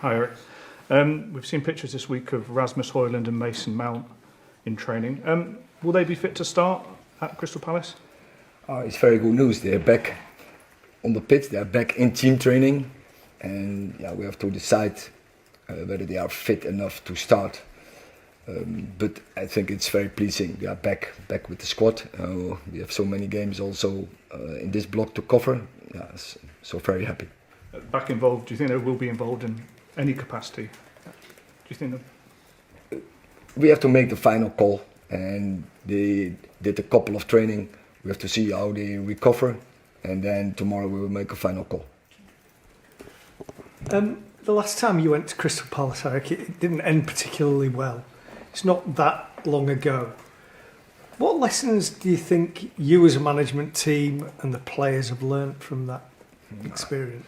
Hi, Erik. We've seen pictures this week of Rasmus Højlund and Mason Mount in training. Will they be fit to start at Crystal Palace? It's very good news. They're back on the pitch. They're back in team training, and we have to decide whether they are fit enough to start. But I think it's very pleasing. They are back with the squad. We have so many games also in this block to cover. So very happy. Back involved. Do you think they will be involved in any capacity? Do you think that? We have to make the final call, and they did a couple of training. We have to see how they recover, and then tomorrow we will make a final call. The last time you went to Crystal Palace, Erik, it didn't end particularly well. It's not that long ago. What lessons do you think you as a management team and the players have learnt from that experience?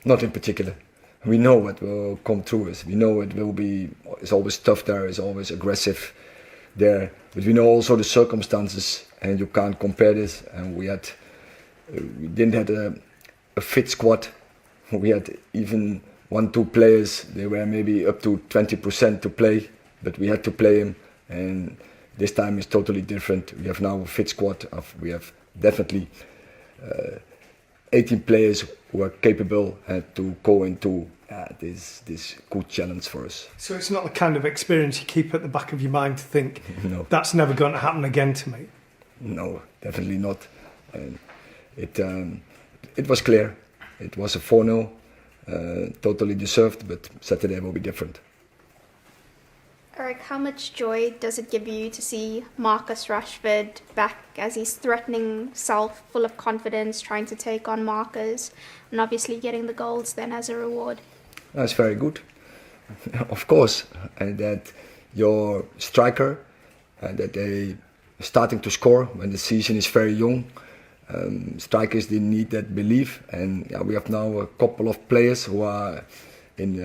Not in particular. We know what will come through us. We know it will be. It's always tough there. It's always aggressive there. But we know also the circumstances, and you can't compare this. And we didn't have a fit squad. We had even 1-2 players. They were maybe up to 20% to play, but we had to play them. And this time is totally different. We have now a fit squad. We have definitely 18 players who are capable to go into this good challenge for us. So it's not the kind of experience you keep at the back of your mind to think, no, that's never going to happen again to me? No, definitely not. And it was clear. It was a 4-0, totally deserved, but Saturday will be different. Erik, how much joy does it give you to see Marcus Rashford back as he's threatening self, full of confidence, trying to take on markers, and obviously getting the goals then as a reward? That's very good, of course, and that your striker, that they starting to score when the season is very young. Strikers, they need that belief, and we have now a couple of players who are in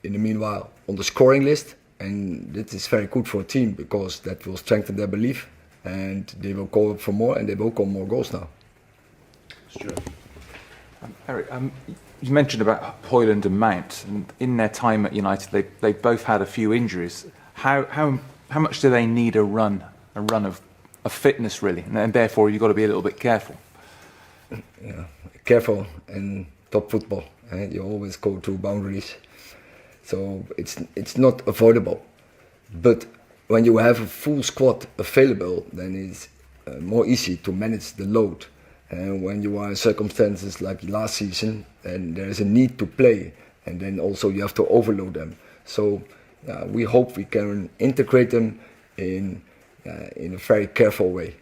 the meanwhile on the scoring list. And this is very good for a team because that will strengthen their belief, and they will go up for more, and they will score more goals now. Sure. Erik, you mentioned about Højlund and Mount, and in their time at United, they both had a few injuries. How much do they need a run of fitness really, and therefore you've got to be a little bit careful? Yeah, careful in top football. You always go through boundaries. So it's not avoidable, but when you have a full squad available, then it's more easy to manage the load. And when you are in circumstances like last season, then there is a need to play, and then also you have to overload them. So we hope we can integrate them in a very careful way.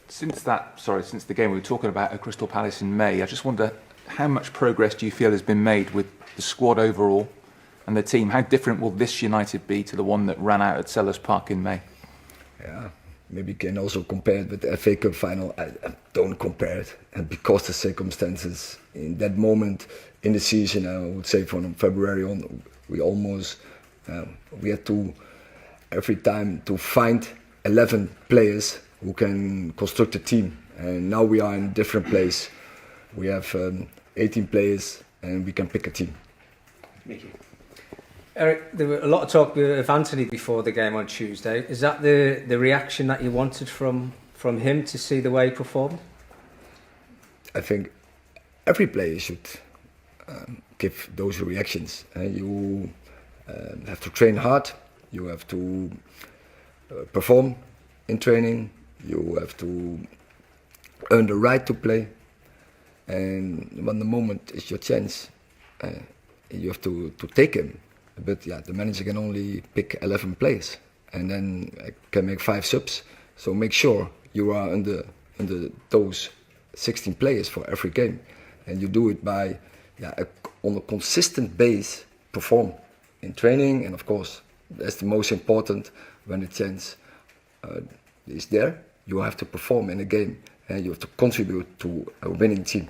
Since the game we were talking about at Crystal Palace in May, I just wonder how much progress do you feel has been made with the squad overall and the team? How different will this United be to the one that ran out at Selhurst Park in May? Yeah, maybe you can also compare it with the FA Cup final. I don't compare it, and because the circumstances in that moment in the season, I would say from February on, we had to every time to find 11 players who can construct a team, and now we are in a different place. We have 18 players, and we can pick a team. Thank you. Erik, there were a lot of talk of Anthony before the game on Tuesday. Is that the reaction that you wanted from him to see the way he performed? I think every player should give those reactions. You have to train hard. You have to perform in training. You have to earn the right to play. And when the moment is your chance, you have to take him. But the manager can only pick 11 players, and then can make 5 subs. So make sure you are under those 16 players for every game, and you do it by on a consistent base perform in training, and of course that's the most important. When the chance is there, you have to perform in a game, and you have to contribute to a winning team.